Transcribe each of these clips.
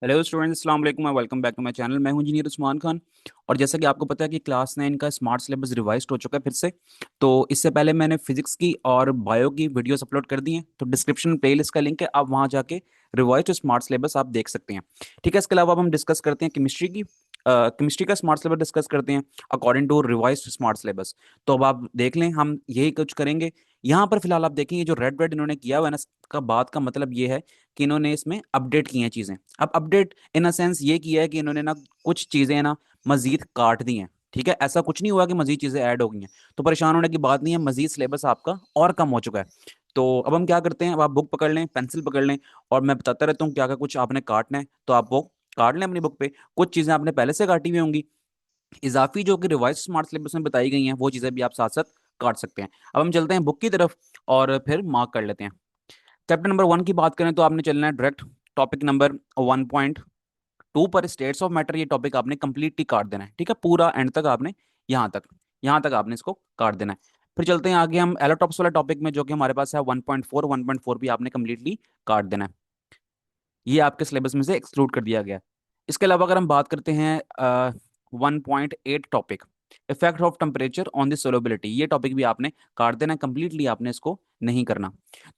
Hello students, अस्सलाम वालेकुम, welcome back to my channel. मैं हूं इंजीनियर उस्मान खान। और जैसा कि आपको पता है कि क्लास 9 का स्मार्ट सिलेबस रिवाइज हो चुका है फिर से। तो इससे पहले मैंने फिजिक्स की और बायो की वीडियोस अपलोड कर दी हैं, तो डिस्क्रिप्शन में प्लेलिस्ट का लिंक है, आप वहां जाके रिवाइज स्मार्ट सिलेबस आप देख सकते हैं। ठीक है, इसके अलावा अब हम डिस्कस करते हैं केमिस्ट्री की। केमिस्ट्री का स्मार्ट सिलेबस डिस्कस करते हैं according to revise smart syllabus. तो अब आप देख लें, हम यही कुछ करेंगे। यहाँ पर फिलहाल आप देखेंगे जो रेड रेड इन्होंने किया हुआ है ना, इसका बात का मतलब ये है कि इन्होंने इसमें अपडेट की हैं चीज़ें। अब अपडेट इन अ सेंस ये किया है कि इन्होंने ना कुछ चीज़ें ना मजीद काट दी हैं। ठीक है, ऐसा कुछ नहीं हुआ कि मजीद चीज़ें ऐड हो गई हैं। तो परेशान होने की बात नहीं है, मजीद सिलेबस आपका और कम हो चुका है। तो अब हम क्या करते हैं, अब आप बुक पकड़ लें, पेंसिल पकड़ लें, और मैं बताता रहता हूँ क्या क्या कुछ आपने काटना है, तो आप वो काट लें अपनी बुक पे। कुछ चीज़ें आपने पहले से काटी हुई होंगी, इजाफी जो कि रिवाइज स्मार्ट सिलेबस में बताई गई हैं, वो चीज़ें भी आप साथ साथ काट सकते हैं। अब हम चलते हैं बुक की तरफ और फिर मार्क कर लेते हैं। चैप्टर नंबर 1 की बात करें तो आपने चलना है डायरेक्ट टॉपिक नंबर 1.2 पर, स्टेट्स ऑफ मैटर। ये टॉपिक आपने कंप्लीटली काट देना है। ठीक है, पूरा एंड तक आपने यहाँ तक आपने इसको काट देना है। फिर चलते हैं आगे हम एलोटॉप्स वाला टॉपिक में, जो कि हमारे पास है 1.4 भी आपने कंप्लीटली काट देना है। ये आपके सिलेबस में से एक्सक्लूड कर दिया गया है। इसके अलावा अगर हम बात करते हैं 1.8 topic, effect of temperature on the solubility, ये टॉपिक भी आपने काट देना कंप्लीटली, आपने इसको नहीं करना।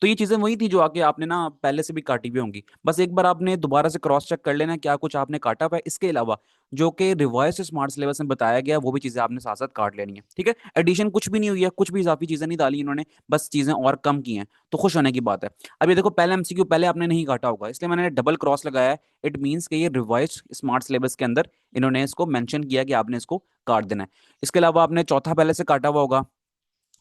तो ये चीज़ें वही थी जो आके आपने ना पहले से भी काटी हुई होंगी, बस एक बार आपने दोबारा से क्रॉस चेक कर लेना क्या कुछ आपने काटा हुआ है। इसके अलावा जो कि रिवाइज स्मार्ट सिलेबस में बताया गया, वो भी चीज़ें आपने साथ साथ काट लेनी है। ठीक है, एडिशन कुछ भी नहीं हुई है, कुछ भी इजाफी चीज़ें नहीं डाली इन्होंने, बस चीज़ें और कम की हैं, तो खुश होने की बात है। अब ये देखो, पहले एमसीक्यू पहले आपने नहीं काटा होगा, इसलिए मैंने डबल क्रॉस लगाया है। इट मीन्स कि ये रिवाइज स्मार्ट सिलेबस के अंदर इन्होंने इसको मेंशन किया कि आपने इसको काट देना है। इसके अलावा आपने चौथा पहले से काटा हुआ होगा,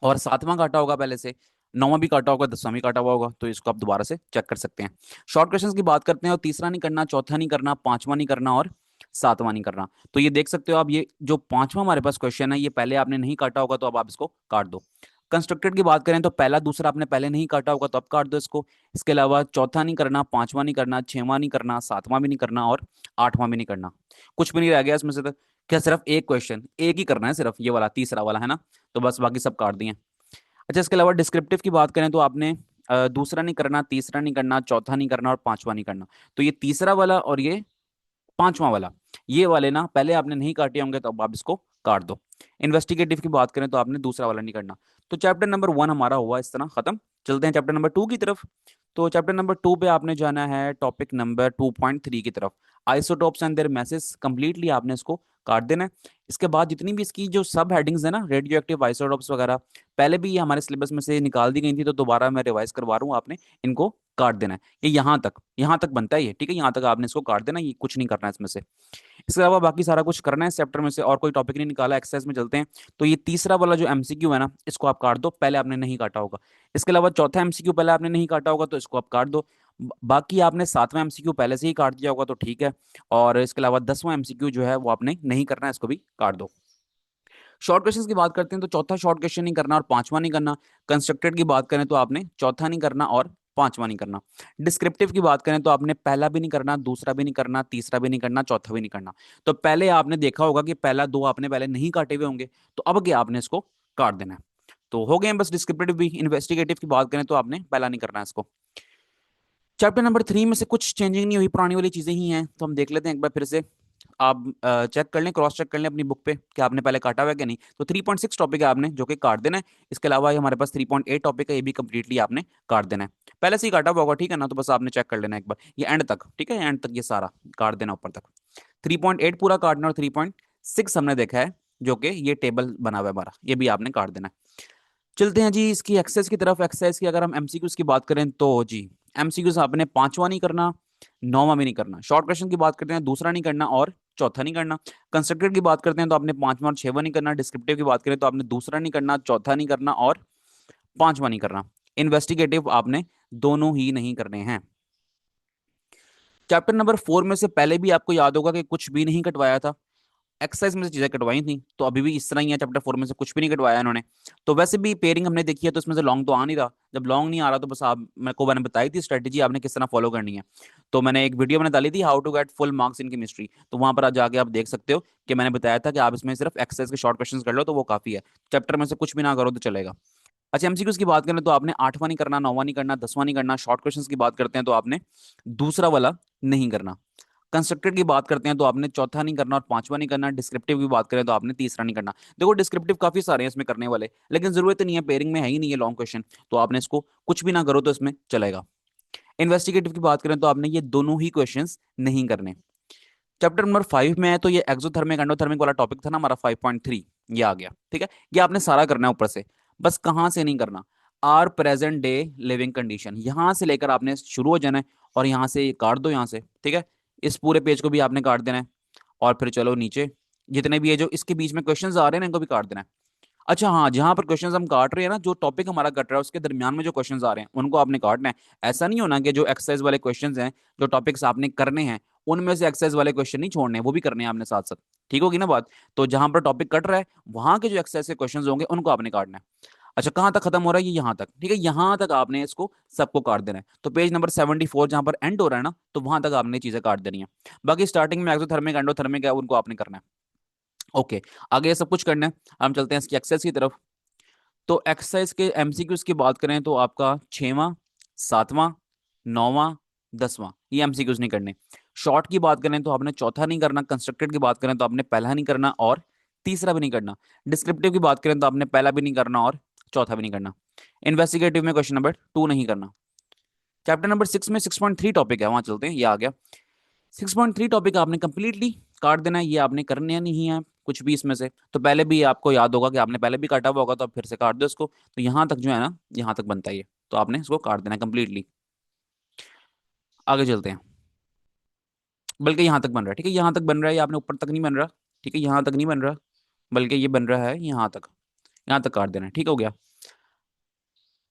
और सातवां काटा होगा पहले से, नौवां भी काटा होगा, 10वां भी काटा हुआ होगा, तो इसको आप दोबारा से चेक कर सकते हैं। शॉर्ट क्वेश्चंस की बात करते हैं, और तीसरा नहीं करना, चौथा नहीं करना, पांचवा नहीं करना, और सातवां नहीं करना। तो ये देख सकते हो आप, ये जो पांचवा हमारे पास क्वेश्चन है, ये पहले आपने नहीं काटा होगा, तो अब आप इसको काट दो। कंस्ट्रक्टेड की बात करें तो पहला दूसरा आपने पहले नहीं काटा होगा, तो अब काट दो इसको। इसके अलावा चौथा नहीं करना, पांचवा नहीं करना, छठवां नहीं करना, सातवां भी नहीं करना, और आठवां भी नहीं करना। कुछ भी नहीं रह गया इसमें से, तो क्या सिर्फ एक क्वेश्चन एक ही करना है, सिर्फ ये वाला तीसरा वाला है ना, तो बस बाकी सब काट दिए। अच्छा, इसके अलावा डिस्क्रिप्टिव की बात करें तो आपने दूसरा नहीं करना, तीसरा नहीं करना, चौथा नहीं करना, और पांचवा नहीं करना। तो ये तीसरा वाला और ये पांचवा वाला, ये वाले ना पहले आपने नहीं काटे होंगे, तो अब आप इसको काट दो। इन्वेस्टिगेटिव की बात करें तो आपने दूसरा वाला नहीं करना। तो चैप्टर नंबर 1 हमारा हुआ इस तरह खत्म। चलते हैं चैप्टर नंबर 2 की तरफ। तो चैप्टर नंबर 2 पे आपने जाना है टॉपिक नंबर 2.3 की तरफ, isotopes and their message. Completely आपने इसको काट देना है। इसके बाद जितनी भी इसकी जो सब हेडिंग्स है ना, रेडियो एक्टिव आइसोटोप्स वगैरह, पहले भी ये हमारे सिलेबस में से निकाल दी गई थी, तो दोबारा मैं रिवाइज करवा रहा हूँ, आपने इनको काट देना है। ये यहाँ तक बनता है ये। ठीक है, यहाँ तक आपने इसको काट देना, ये कुछ नहीं करना है इसमें से। इसके अलावा बाकी सारा कुछ करना है इस चैप्टर में से, और कोई टॉपिक नहीं निकाला। एक्सरसाइज में चलते हैं। तो ये तीसरा वाला जो एमसीक्यू है ना, इसको आप काट दो, पहले आपने नहीं काटा होगा। इसके अलावा चौथा एमसीक्यू पहले आपने नहीं काटा होगा, तो इसको आप काट दो। बाकी आपने सातवां एमसीक्यू पहले से ही काट दिया होगा, तो ठीक है। और इसके अलावा 10वां एमसीक्यू जो है वो आपने नहीं करना है, इसको भी काट दो। शॉर्ट क्वेश्चन की बात करते हैं तो चौथा शॉर्ट क्वेश्चन नहीं करना और पांचवा नहीं करना। कंस्ट्रक्टेड की बात करें तो आपने चौथा नहीं करना और पांचवा नहीं करना। डिस्क्रिप्टिव की बात करें तो आपने पहला भी नहीं करना, दूसरा भी नहीं करना, तीसरा भी नहीं करना, चौथा भी नहीं करना। तो पहले आपने देखा होगा कि पहला दो आपने पहले नहीं काटे हुए होंगे, तो अब क्या आपने इसको काट देना है। तो हो गए हैं बस डिस्क्रिप्टिव भी। इन्वेस्टिगेटिव की बात करें तो आपने पहला नहीं करना है इसको। चैप्टर नंबर 3 में से कुछ चेंजिंग नहीं हुई, पुरानी वाली चीजें ही हैं, तो हम देख लेते हैं एक बार फिर से। आप चेक कर लें, क्रॉस चेक कर लें अपनी बुक पे कि आपने पहले काटा हुआ है कि नहीं। तो 3.6 टॉपिक है आपने जो कि काट देना है। इसके अलावा ये हमारे पास 3.8 टॉपिक है, ये भी कंप्लीटली आपने काट देना है। पहले से ही काटा हुआ होगा, ठीक है ना, तो बस आपने चेक कर लेना एक बार ये एंड तक। ठीक है, एंड तक ये सारा काट देना ऊपर तक। 3.8 पूरा काटना, और 3.6 हमने देखा है जो कि ये टेबल बना हुआ है हमारा, ये भी आपने काट देना है। चलते हैं जी इसकी एक्सरसाइज की तरफ। एक्सरसाइज की अगर हम एमसीक्यूज की बात करें तो जी, एमसीक्यूज आपने पांचवा नहीं करना, नौवां भी नहीं करना। शॉर्ट क्वेश्चन की बात करते हैं, दूसरा नहीं करना और चौथा नहीं करना। कंस्ट्रक्टेड की बात करते हैं तो आपने पांचवा और छठवां नहीं करना। डिस्क्रिप्टिव की बात करें तो आपने दूसरा नहीं करना, चौथा नहीं करना, और पांचवा नहीं करना। इन्वेस्टिगेटिव आपने दोनों ही नहीं करने हैं। चैप्टर नंबर 4 में से पहले भी आपको याद होगा कि कुछ भी नहीं कटवाया था, एक्सरसाइज में से चीजें कटवाई थी, तो अभी भी इस तरह ही है। चैप्टर 4 में से कुछ भी नहीं कटवाया इन्होंने। तो वैसे भी पेयरिंग हमने देखी है, तो इसमें से लॉन्ग तो आ नहीं रहा। जब लॉन्ग नहीं आ रहा, तो बस आप मैंने बताई थी स्ट्रेटेजी आपने किस तरह फॉलो करनी है। तो मैंने एक वीडियो मैंने डाली थी, how to get full marks in chemistry, तो वहां पर जाके आप देख सकते हो कि मैंने बताया था कि आप इसमें सिर्फ एक्सरसाइज के शॉर्ट क्वेश्चन कर लो, तो वो काफी है। चैप्टर में से कुछ भी ना करो तो चलेगा। अच्छा, एमसीक्यूज की बात करें तो आपने आठवां नहीं करना, नौवां नहीं करना, 10वां नहीं करना। शॉर्ट क्वेश्चंस की बात करते हैं तो आपने दूसरा वाला नहीं करना। कंस्ट्रक्टेड की बात करते हैं तो आपने चौथा नहीं करना और पांचवा नहीं करना। डिस्क्रिप्टिव की बात करें तो आपने तीसरा नहीं करना। देखो डिस्क्रिप्टिव काफी सारे हैं इसमें करने वाले, लेकिन जरूरत नहीं है, पेयरिंग में है ही नहीं है लॉन्ग क्वेश्चन, तो आपने इसको कुछ भी ना करो तो इसमें चलेगा। इन्वेस्टिगेटिव की बात करें तो आपने ये दोनों ही क्वेश्चंस नहीं करने। चैप्टर नंबर 5 में है तो ये एक्सोथर्मिक एंडोथर्मिक वाला टॉपिक था ना हमारा 5.3, ये आ गया। ठीक है, ये आपने सारा करना है ऊपर से, बस कहां से नहीं करना, our present day living condition, यहां से लेकर आपने शुरू हो जाना है और यहां से काट दो यहां से। ठीक है, इस पूरे पेज को भी आपने काट देना है और फिर चलो नीचे जितने भी ये जो इसके बीच में क्वेश्चंस आ रहे हैं ना इनको भी काट देना है। अच्छा हाँ, जहां पर क्वेश्चंस हम काट रहे हैं ना, जो टॉपिक हमारा कट रहा है उसके दरमियान में जो क्वेश्चंस आ रहे हैं उनको आपने काटना है। ऐसा नहीं होना कि जो एक्सरसाइज वाले क्वेश्चंस हैं, जो टॉपिक्स आपने करने हैं, उनमें से एक्सरसाइज वाले क्वेश्चन नहीं छोड़ने हैं, वो भी करने हैं आपने साथ साथ। ठीक होगी ना बात? तो जहां पर टॉपिक कट रहा है वहां के जो एक्सरसाइज के क्वेश्चंस होंगे उनको आपने काटना है। अच्छा, कहाँ तक खत्म हो रहा है? ये यहाँ तक। ठीक है, यहाँ तक आपने इसको सबको काट देना है। तो पेज नंबर 74 जहां पर एंड हो रहा है ना, तो वहां तक आपने चीजें काट देनी है। बाकी स्टार्टिंग में एक्सोथर्मिक एंडोथर्मिक है उनको आपने करना है। ओके, आगे ये सब कुछ करना है। हम चलते हैं इसकी एक्सरसाइज की तरफ। तो एक्सरसाइज के एमसीक्यूज की बात करें तो आपका छठवां, सातवां, नौवां, दसवां, ये एमसीक्यूज नहीं करने। शॉर्ट की बात करें तो आपने चौथा नहीं करना। कंस्ट्रक्टेड की बात करें तो आपने पहला नहीं करना और तीसरा भी नहीं करना। डिस्क्रिप्टिव की बात करें तो आपने पहला भी नहीं करना और चौथा भी नहीं करना। इन्वेस्टिगेटिव में क्वेश्चन नंबर 2 नहीं करना। चैप्टर नंबर 6 में 6.3 टॉपिक है, वहां चलते हैं, ये आ गया। 6.3 टॉपिक आपने कंप्लीटली काट देना है, ये आपने करने नहीं है कुछ भी इसमें से। तो पहले भी आपको याद होगा कि आपने पहले भी काटा हुआ होगा, तो आप फिर से काट दो इसको। तो यहाँ तक जो है ना, यहाँ तक बनता है ये, तो आपने इसको काट देना है कंप्लीटली। आगे चलते हैं, बल्कि यहाँ तक बन रहा है। ठीक है, यहाँ तक बन रहा है, ये आपने ऊपर तक नहीं बन रहा। ठीक है, यहाँ तक नहीं बन रहा, बल्कि ये बन रहा है यहाँ तक। यहाँ तक काट देना है, ठीक हो गया।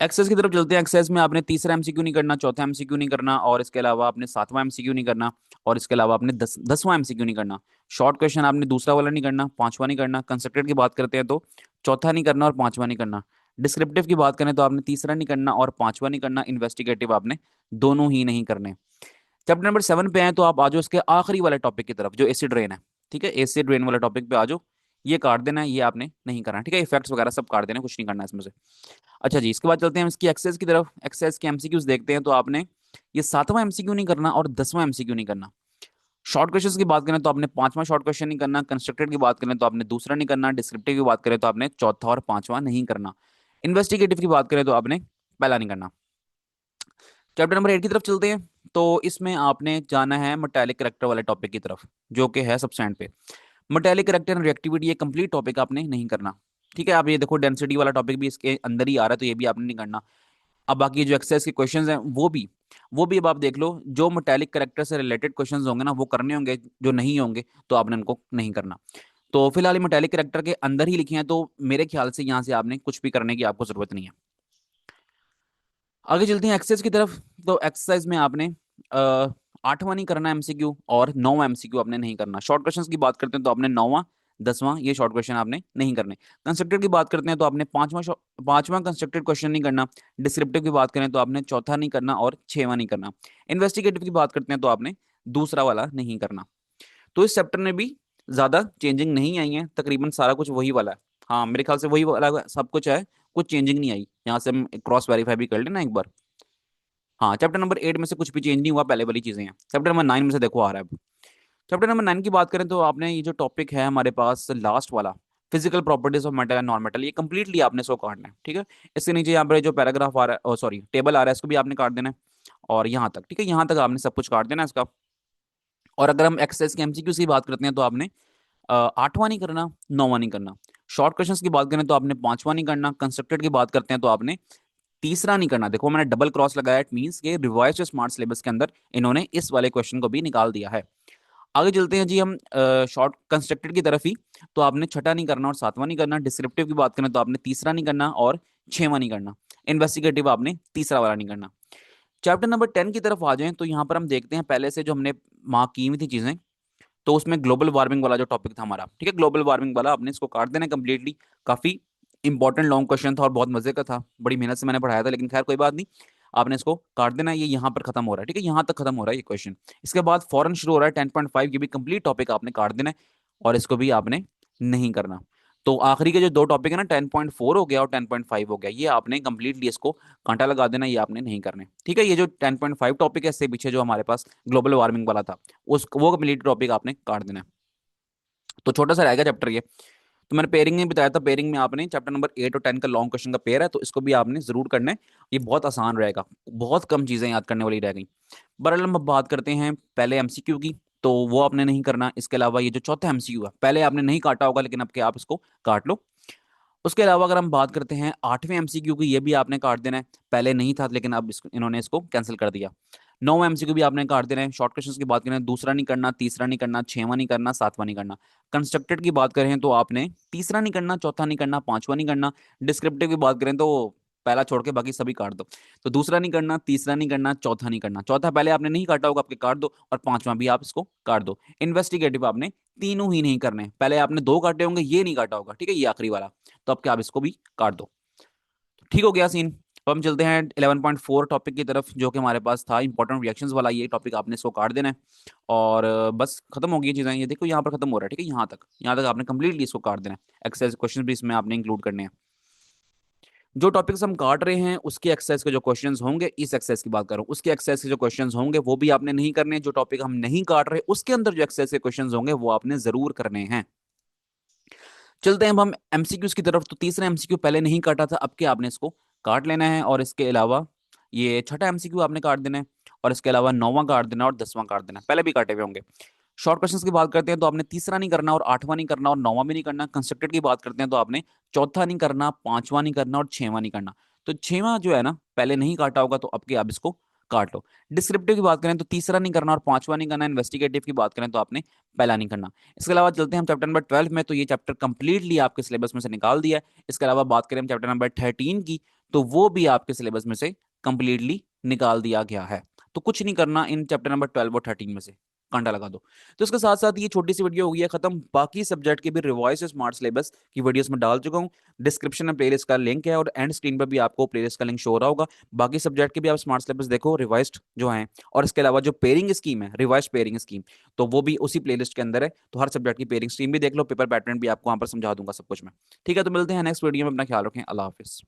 एक्सेस की तरफ चलते हैं। एक्सेस में आपने तीसरा एमसीक्यू नहीं करना, चौथा एमसीक्यू नहीं करना, और इसके अलावा आपने सातवां एमसीक्यू नहीं करना, और इसके अलावा आपने 10वां एमसीक्यू नहीं करना। शॉर्ट क्वेश्चन आपने दूसरा वाला नहीं करना, पांचवा नहीं करना। कंस्ट्रक्टेड की बात करते हैं तो चौथा नहीं करना और पांचवा नहीं करना। डिस्क्रिप्टिव की बात करें तो आपने तीसरा नहीं करना और पांचवा नहीं करना। इन्वेस्टिगेटिव आपने दोनों ही नहीं करने। चैप्टर नंबर 7 पे आए तो आप आ जाओ इसके आखिरी वाले टॉपिक की तरफ, जो एसिड रेन है। ठीक है, एसिड रेन वाले टॉपिक पे आ जाओ, ये काट देना है, ये आपने नहीं करना। ठीक है, इफेक्ट्स वगैरह सब काट देना है, कुछ नहीं करना है इसमें से। अच्छा जी, इसके बाद चलते हैं इसकी एक्सेस की तरफ। एक्सेस के एमसीक्यूज देखते हैं तो आपने ये सातवां एमसीक्यू नहीं करना और 10वां एमसीक्यू नहीं करना। शॉर्ट क्वेश्चंस की बात करें तो आपने पांचवा शॉर्ट क्वेश्चन नहीं करना। कंस्ट्रक्टेड की बात करें तो आपने दूसरा नहीं करना। डिस्क्रिप्टिव की बात करें तो आपने चौथा और पांचवा नहीं करना। इन्वेस्टिगेटिव की बात करें तो आपने पहला नहीं करना। चैप्टर नंबर 8 की तरफ चलते हैं। तो इसमें आपने जाना है मेटालिक करैक्टर वाले टॉपिक की तरफ, जो कि है सबस्टैंड पे। मेटालिक करैक्टर एंड रिएक्टिविटी, ये कंप्लीट टॉपिक आपने नहीं करना। ठीक है, आप ये देखो डेंसिटी वाला टॉपिक भी इसके अंदर ही आ रहा है, तो ये भी आपने नहीं करना। अब बाकी जो एक्सरसाइज के क्वेश्चंस हैं वो भी अब आप देख लो, जो मेटालिक करैक्टर से रिलेटेड क्वेश्चंस होंगे ना वो करने होंगे, जो नहीं होंगे तो आपने उनको नहीं करना। तो फिलहाल मेटालिक करैक्टर के अंदर ही लिखे हैं, तो मेरे ख्याल से यहाँ से आपने कुछ भी करने की आपको जरूरत नहीं है। आगे चलते हैं एक्सरसाइज की तरफ। तो एक्सरसाइज में आपने आठवां नहीं करना एमसीक्यू और नौवां एमसीक्यू आपने नहीं करना। शॉर्ट क्वेश्चंस की बात करते हैं तो आपने नौवां, 10वां ये शॉर्ट क्वेश्चन आपने नहीं करने। कंस्ट्रक्टेड की बात करते हैं तो आपने पांचवां कंस्ट्रक्टेड क्वेश्चन नहीं करना। डिस्क्रिप्टिव की बात करें तो आपने चौथा नहीं करना और छठवां नहीं करना। इन्वेस्टिगेटिव की बात करते हैं तो आपने दूसरा वाला नहीं करना। तो इस चैप्टर में भी ज्यादा चेंजिंग नहीं आई है, तकरीबन सारा कुछ वही वाला है। हाँ, मेरे ख्याल से वही वाला सब कुछ है, कुछ चेंजिंग नहीं आई। यहाँ से हम क्रॉस वेरीफाई भी कर लेना एक बार। हाँ, चैप्टर नंबर 8 में से कुछ भी चेंज नहीं हुआ, पहले वाली चीजें हैं। चैप्टर नंबर 9 में से देखो आ रहा है अब। चैप्टर नंबर 9 की बात करें तो आपने ये जो टॉपिक है हमारे पास लास्ट वाला, physical properties of metal and non metal, ये कंप्लीटली आपने इसको काटना है। ठीक है, इसके नीचे यहाँ पर जो पैराग्राफ आ रहा है, सॉरी टेबल आ रहा है, इसको भी आपने काट देना है। और यहाँ तक, ठीक है, यहाँ तक आपने सब कुछ काट देना है इसका। और अगर हम एक्सरसाइज के एमसीक्यू की बात करते हैं तो आपने आठवां नहीं करना, नौवां नहीं करना। शॉर्ट क्वेश्चंस की बात करें तो आपने पांचवां नहीं करना। कंस्ट्रक्टेड की बात करते हैं तो आपने तीसरा नहीं करना। देखो मैंने डबल क्रॉस लगाया, इट मींस के रिवाइज स्मार्ट सिलेबस के अंदर इन्होंने इस वाले क्वेश्चन को भी निकाल दिया है। आगे चलते हैं जी हम शॉर्ट कंस्ट्रक्टेड की तरफ ही। तो आपने छठा नहीं करना और सातवां नहीं करना। डिस्क्रिप्टिव की बात करें तो आपने तीसरा नहीं करना और छठवां नहीं करना। इन्वेस्टिगेटिव आपने तीसरा वाला नहीं करना। चैप्टर नंबर 10 की तरफ आ जाएं तो यहाँ पर हम देखते हैं पहले से जो हमने मार्क की हुई थी चीजें। तो उसमें ग्लोबल वार्मिंग वाला जो टॉपिक था हमारा, ठीक है, ग्लोबल वार्मिंग वाला आपने इसको काट देना कंप्लीटली। काफी इंपॉर्टेंट लॉन्ग क्वेश्चन था और बहुत मजे का था, बड़ी मेहनत से मैंने पढ़ाया था, लेकिन खैर कोई बात नहीं, आपने इसको काट देना है। ये यहाँ पर खत्म हो रहा है, ठीक है, यहाँ तक खत्म हो रहा है ये क्वेश्चन। इसके बाद फौरन शुरू हो रहा है 10.5, ये भी कंप्लीट टॉपिक आपने काट देना है और इसको भी आपने नहीं करना। तो आखिरी के जो दो टॉपिक है ना, 10.4 हो गया और 10.5 हो गया, ये आपने कंप्लीटली इसको कांटा लगा देना, ये आपने नहीं करने। ठीक है, ये जो 10.5 टॉपिक है इससे पीछे जो हमारे पास ग्लोबल वार्मिंग वाला था, उस वो कंप्लीट टॉपिक आपने काट देना है। तो छोटा सा रहेगा चैप्टर ये। तो मैंने पेयरिंग में बताया था, पेयरिंग में आपने चैप्टर नंबर 8 और 10 का लॉन्ग क्वेश्चन का पेयर है, तो इसको भी आपने जरूर करना है। ये बहुत आसान रहेगा, बहुत कम चीजें याद करने वाली रह गई। बहरहाल हम अब बात करते हैं पहले एमसीक्यू की, तो वो आपने नहीं करना। इसके अलावा ये जो चौथा एमसीक्यू है, पहले आपने नहीं काटा होगा, लेकिन अब के आप इसको काट लो। उसके अलावा अगर हम बात करते हैं आठवें एमसीक्यू की, ये भी आपने काट देना है। पहले नहीं था, लेकिन अब इन्होंने इसको कैंसिल कर दिया। 9 एमसीक्यू भी आपने काट देना है। शॉर्ट क्वेश्चंस की बात करें, दूसरा नहीं करना, तीसरा नहीं करना, छठवां नहीं करना, सातवां नहीं करना। कंस्ट्रक्टेड की बात करें तो आपने तीसरा नहीं करना, चौथा नहीं करना, पांचवा नहीं करना। डिस्क्रिप्टिव की बात करें तो पहला छोड़ के बाकी सभी काट दो। तो दूसरा नहीं करना, तीसरा नहीं करना, चौथा नहीं करना। चौथा पहले आपने नहीं काटा होगा, आपके काट दो, और पांचवा भी आप इसको काट दो। इन्वेस्टिगेटिव आपने तीनों ही नहीं करने, पहले आपने दो काटे होंगे, ये नहीं काटा होगा, ठीक है, ये आखिरी वाला। तो अब क्या, आप इसको भी काट दो। ठीक हो गया सीन। अब हम चलते हैं 11.4 टॉपिक की तरफ, जो कि हमारे पास था इंपॉर्टेंट रिएक्शंस वाला। ये टॉपिक आपने इसको काट देना है, और बस खत्म हो गई ये चीज़ें। ये देखो यहाँ पर खत्म हो रहा है, ठीक है, यहाँ तक आपने कंप्लीटली इसको काट देना है। एक्सरसाइज क्वेश्चन भी इसमें आपने इंक्लूड करने हैं। जो टॉपिक्स हम काट रहे हैं उसकी एक्सरसाइज के जो क्वेश्चंस होंगे, इस एक्सरसाइज की बात करूं, उसकी एक्सरसाइज के जो क्वेश्चंस होंगे वो भी आपने नहीं करने। जो टॉपिक हम नहीं काट रहे उसके अंदर जो एक्सरसाइज के क्वेश्चंस होंगे वो आपने जरूर करने हैं। चलते हैं अब हम एमसीक्यूज की तरफ। तो तीसरा एमसीक्यू पहले नहीं काटा था, अब के आपने इसको काट लेना है। और इसके अलावा ये छठा एमसीक्यू आपने काट देना है, और इसके अलावा नौवां काट देना और 10वां काट देना, पहले भी काटे हुए होंगे। शॉर्ट क्वेश्चंस की बात करते हैं तो आपने तीसरा नहीं करना और आठवां नहीं करना और नौवां भी नहीं करना। कंस्ट्रक्टेड की बात करते हैं तो आपने चौथा नहीं करना, पांचवां नहीं करना और छठवां नहीं करना। तो छठवां जो है ना, पहले नहीं काटा होगा, तो अब के आप इसको काट लो। डिस्क्रिप्टिव की बात करें तो तीसरा नहीं करना और पांचवा नहीं करना। इन्वेस्टिगेटिव की बात करें तो आपने पहला नहीं करना। इसके अलावा चलते हैं हम चैप्टर नंबर 12 में, तो ये चैप्टर कंप्लीटली आपके सिलेबस में से निकाल दिया है। इसके अलावा बात करें हम चैप्टर नंबर 13 की, तो वो भी आपके सिलेबस में से कंप्लीटली निकाल दिया गया है। तो कुछ नहीं करना इन चैप्टर नंबर 12 और 13 में से, कांटा लगा दो। तो इसके साथ साथ ये छोटी सी वीडियो हो गई है खत्म। बाकी सब्जेक्ट के भी रिवाइज स्मार्ट सिलेबस की वीडियोस में डाल चुका हूँ। डिस्क्रिप्शन में प्लेलिस्ट का लिंक है, और एंड स्क्रीन पर भी आपको प्लेलिस्ट का लिंक शो हो रहा होगा। बाकी सब्जेक्ट के भी आप स्मार्ट सिलेबस देखो, रिवाइज्ड जो है। और इसके अलावा जो पेयरिंग स्कीम है, रिवाइज पेयरिंग स्कीम, तो वो भी उसी प्लेलिस्ट के अंदर है। तो हर सब्जेक्ट की पेयरिंग स्कीम भी देख लो, पेपर पैटर्न भी आपको वहां पर समझा दूंगा सब कुछ में। ठीक है, तो मिलते हैं नेक्स्ट वीडियो में। अपना ख्याल रखें, अल्लाह हाफिज।